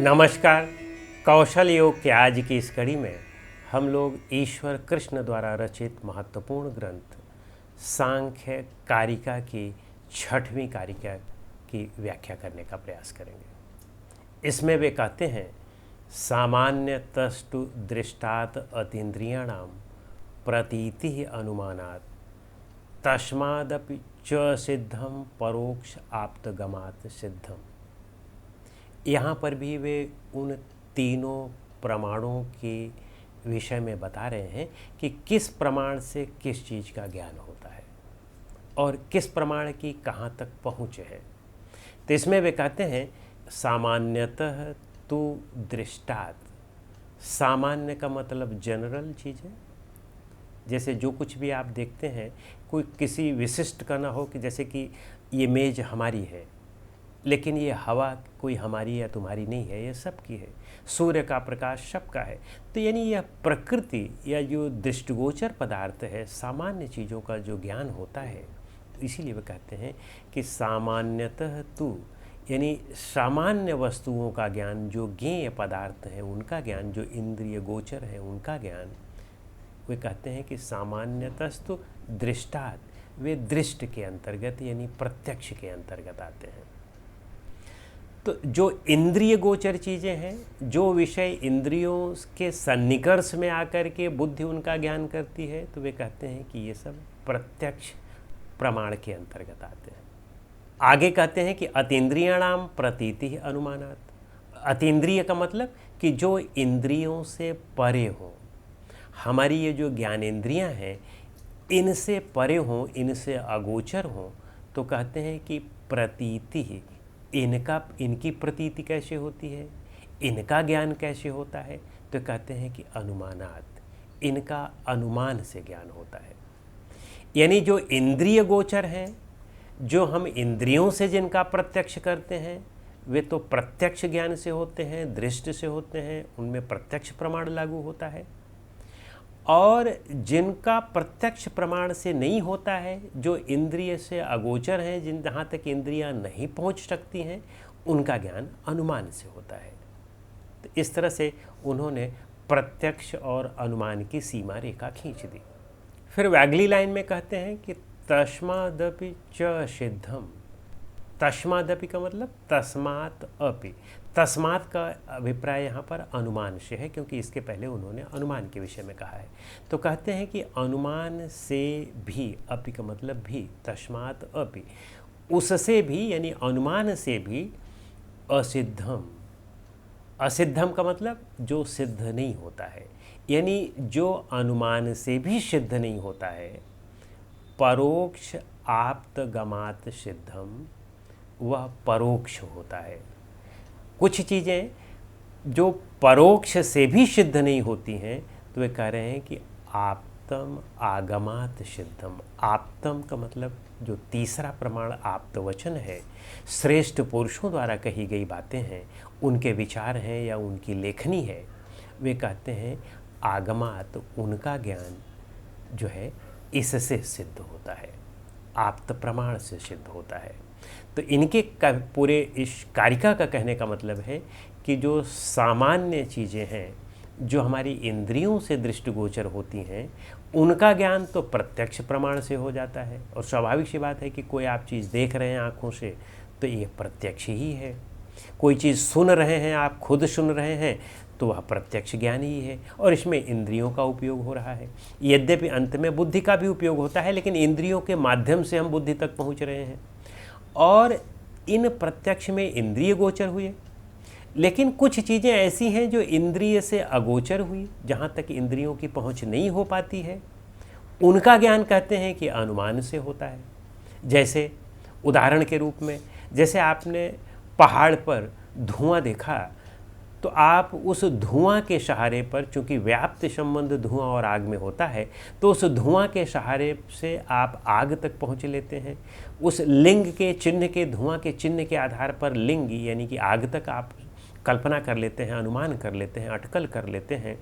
नमस्कार। कौशल योग के आज की इस कड़ी में हम लोग ईश्वर कृष्ण द्वारा रचित महत्वपूर्ण ग्रंथ सांख्य कारिका की 6वीं कारिका की व्याख्या करने का प्रयास करेंगे। इसमें वे कहते हैं, सामान्य तस्तु दृष्टात अतीन्द्रियाणाम प्रतीति अनुमानात तस्मादपि च सिद्धम परोक्ष आप्तगमात सिद्धम। यहाँ पर भी वे उन तीनों प्रमाणों के विषय में बता रहे हैं कि किस प्रमाण से किस चीज़ का ज्ञान होता है और किस प्रमाण की कहाँ तक पहुँच है। तो इसमें वे कहते हैं, सामान्यतः तु दृष्टात। सामान्य का मतलब जनरल चीज़ है, जैसे जो कुछ भी आप देखते हैं कोई किसी विशिष्ट का ना हो कि जैसे कि ये मेज़ हमारी है लेकिन ये हवा कोई हमारी या तुम्हारी नहीं है, ये सबकी है। सूर्य का प्रकाश सबका है। तो यानी यह प्रकृति या जो दृष्टिगोचर पदार्थ है, सामान्य चीज़ों का जो ज्ञान होता है, तो इसीलिए वे कहते हैं कि सामान्यतः तु, यानी सामान्य वस्तुओं का ज्ञान, जो ज्ञेय पदार्थ हैं उनका ज्ञान, जो इंद्रिय गोचर है उनका ज्ञान, वे कहते हैं कि सामान्यतस्तु दृष्टात, वे दृष्ट के अंतर्गत यानी प्रत्यक्ष के अंतर्गत आते हैं। तो जो इंद्रिय गोचर चीज़ें हैं, जो विषय इंद्रियों के सन्निकर्ष में आकर के बुद्धि उनका ज्ञान करती है, तो वे कहते हैं कि ये सब प्रत्यक्ष प्रमाण के अंतर्गत आते हैं। आगे कहते हैं कि अतीन्द्रियाणाम प्रतीति अनुमानात। अतीन्द्रिय का मतलब कि जो इंद्रियों से परे हो, हमारी ये जो ज्ञानेंद्रियां हैं इनसे परे हों, इनसे अगोचर हों, तो कहते हैं कि प्रतीति, इनकी प्रतीति कैसे होती है, इनका ज्ञान कैसे होता है, तो कहते हैं कि अनुमानात, इनका अनुमान से ज्ञान होता है। यानी जो इंद्रिय गोचर हैं, जो हम इंद्रियों से जिनका प्रत्यक्ष करते हैं, वे तो प्रत्यक्ष ज्ञान से होते हैं, दृष्टि से होते हैं, उनमें प्रत्यक्ष प्रमाण लागू होता है। और जिनका प्रत्यक्ष प्रमाण से नहीं होता है, जो इंद्रिय से अगोचर हैं, जहाँ तक इंद्रियां नहीं पहुँच सकती हैं, उनका ज्ञान अनुमान से होता है। तो इस तरह से उन्होंने प्रत्यक्ष और अनुमान की सीमा रेखा खींच दी। फिर वे अगली लाइन में कहते हैं कि तस्मादपि च सिद्धम। तस्मादपि का मतलब तस्मात् अपि। तस्मात् का अभिप्राय यहाँ पर अनुमान से है, क्योंकि इसके पहले उन्होंने अनुमान के विषय में कहा है। तो कहते हैं कि अनुमान से भी, अपि का मतलब भी, तस्मात् अपि, उससे भी यानी अनुमान से भी असिद्धम। असिद्धम का मतलब जो सिद्ध नहीं होता है, यानी जो अनुमान से भी सिद्ध नहीं होता है, परोक्ष आप्तगमात सिद्धम, वह परोक्ष होता है। कुछ चीज़ें जो परोक्ष से भी सिद्ध नहीं होती हैं, तो वे कह रहे हैं कि आप्तम आगमात सिद्धम। आप्तम का मतलब जो तीसरा प्रमाण आप्तवचन है, श्रेष्ठ पुरुषों द्वारा कही गई बातें हैं, उनके विचार हैं या उनकी लेखनी है, वे कहते हैं आगमात, उनका ज्ञान जो है इससे सिद्ध होता है, आप्त प्रमाण से सिद्ध होता है। तो इनके पूरे इस कारिका का कहने का मतलब है कि जो सामान्य चीज़ें हैं, जो हमारी इंद्रियों से दृष्टिगोचर होती हैं, उनका ज्ञान तो प्रत्यक्ष प्रमाण से हो जाता है। और स्वाभाविक सी बात है कि कोई आप चीज़ देख रहे हैं आँखों से, तो ये प्रत्यक्ष ही है। कोई चीज़ सुन रहे हैं, आप खुद सुन रहे हैं, तो वह प्रत्यक्ष ज्ञान ही है। और इसमें इंद्रियों का उपयोग हो रहा है। यद्यपि अंत में बुद्धि का भी उपयोग होता है, लेकिन इंद्रियों के माध्यम से हम बुद्धि तक पहुँच रहे हैं। और इन प्रत्यक्ष में इंद्रिय गोचर हुए, लेकिन कुछ चीज़ें ऐसी हैं जो इंद्रिय से अगोचर हुई, जहाँ तक इंद्रियों की पहुँच नहीं हो पाती है, उनका ज्ञान कहते हैं कि अनुमान से होता है। जैसे उदाहरण के रूप में, जैसे आपने पहाड़ पर धुआं देखा, तो आप उस धुआं के सहारे पर, चूँकि व्याप्त संबंध धुआं और आग में होता है, तो उस धुआं के सहारे से आप आग तक पहुँच लेते हैं। उस लिंग के चिन्ह के, धुआं के चिन्ह के आधार पर लिंग यानी कि आग तक आप कल्पना कर लेते हैं, अनुमान कर लेते हैं, अटकल कर लेते हैं।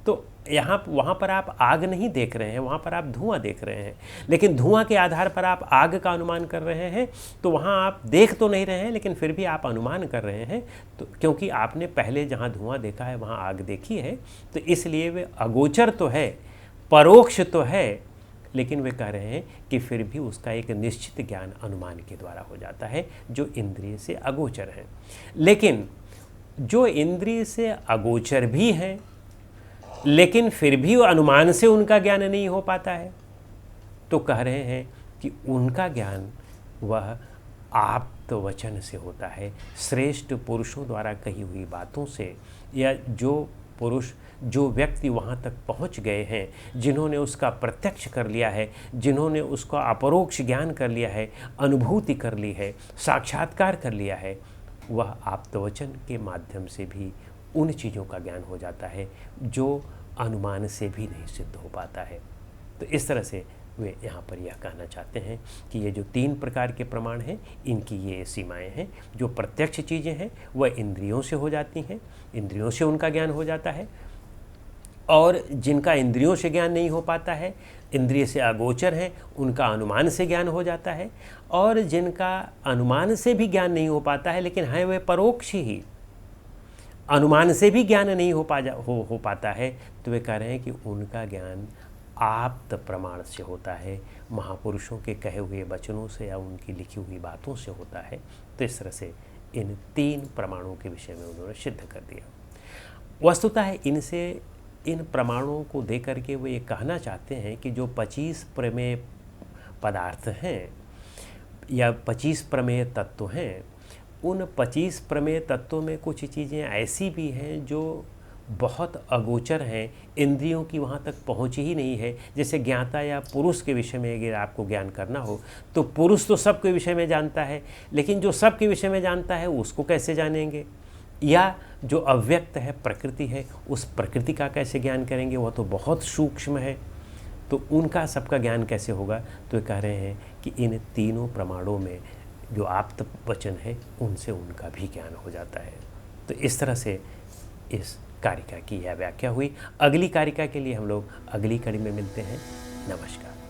तो यहाँ वहाँ पर आप आग नहीं देख रहे हैं, वहाँ पर आप धुआं देख रहे हैं, लेकिन धुआं के आधार पर आप आग का अनुमान कर रहे हैं। तो वहाँ आप देख तो नहीं रहे हैं, लेकिन फिर भी आप अनुमान कर रहे हैं, तो क्योंकि आपने पहले जहाँ धुआं देखा है वहाँ आग देखी है, तो इसलिए वे अगोचर तो है, परोक्ष तो है, लेकिन वे कह रहे हैं कि फिर भी उसका एक निश्चित ज्ञान अनुमान के द्वारा हो जाता है, जो इंद्रिय से अगोचर है। लेकिन जो इंद्रिय से अगोचर भी हैं, लेकिन फिर भी वो अनुमान से उनका ज्ञान नहीं हो पाता है, तो कह रहे हैं कि उनका ज्ञान वह आप्त वचन से होता है, श्रेष्ठ पुरुषों द्वारा कही हुई बातों से, या जो पुरुष, जो व्यक्ति वहाँ तक पहुँच गए हैं, जिन्होंने उसका प्रत्यक्ष कर लिया है, जिन्होंने उसका अपरोक्ष ज्ञान कर लिया है, अनुभूति कर ली है, साक्षात्कार कर लिया है, वह आप्तवचन के माध्यम से भी उन चीज़ों का ज्ञान हो जाता है जो अनुमान से भी नहीं सिद्ध हो पाता है। तो इस तरह से वे यहाँ पर यह कहना चाहते हैं कि ये जो 3 प्रकार के प्रमाण हैं, इनकी ये सीमाएं हैं। जो प्रत्यक्ष चीज़ें हैं वह इंद्रियों से हो जाती हैं, इंद्रियों से उनका ज्ञान हो जाता है, और जिनका इंद्रियों से ज्ञान नहीं हो पाता है, इंद्रिय से अगोचर हैं, उनका अनुमान से ज्ञान हो जाता है, और जिनका अनुमान से भी ज्ञान नहीं हो पाता है लेकिन हैं वे परोक्ष ही, अनुमान से भी ज्ञान नहीं हो पाता है, तो वे कह रहे हैं कि उनका ज्ञान आप्त प्रमाण से होता है, महापुरुषों के कहे हुए वचनों से या उनकी लिखी हुई बातों से होता है। तो इस तरह से इन 3 प्रमाणों के विषय में उन्होंने सिद्ध कर दिया। वस्तुतः इन प्रमाणों को दे करके वो ये कहना चाहते हैं कि जो 25 प्रमेय पदार्थ हैं या 25 प्रमेय तत्व हैं, उन 25 प्रमेय तत्वों में कुछ चीज़ें ऐसी भी हैं जो बहुत अगोचर हैं, इंद्रियों की वहाँ तक पहुँच ही नहीं है। जैसे ज्ञाता या पुरुष के विषय में अगर आपको ज्ञान करना हो, तो पुरुष तो सबके विषय में जानता है, लेकिन जो सबके विषय में जानता है उसको कैसे जानेंगे, या जो अव्यक्त है, प्रकृति है, उस प्रकृति का कैसे ज्ञान करेंगे, वह तो बहुत सूक्ष्म है, तो उनका सबका ज्ञान कैसे होगा। तो कह रहे हैं कि इन तीनों प्रमाणों में जो आप्त वचन है उनसे उनका भी ज्ञान हो जाता है। तो इस तरह से इस कारिका की यह व्याख्या हुई। अगली कारिका के लिए हम लोग अगली कड़ी में मिलते हैं। नमस्कार।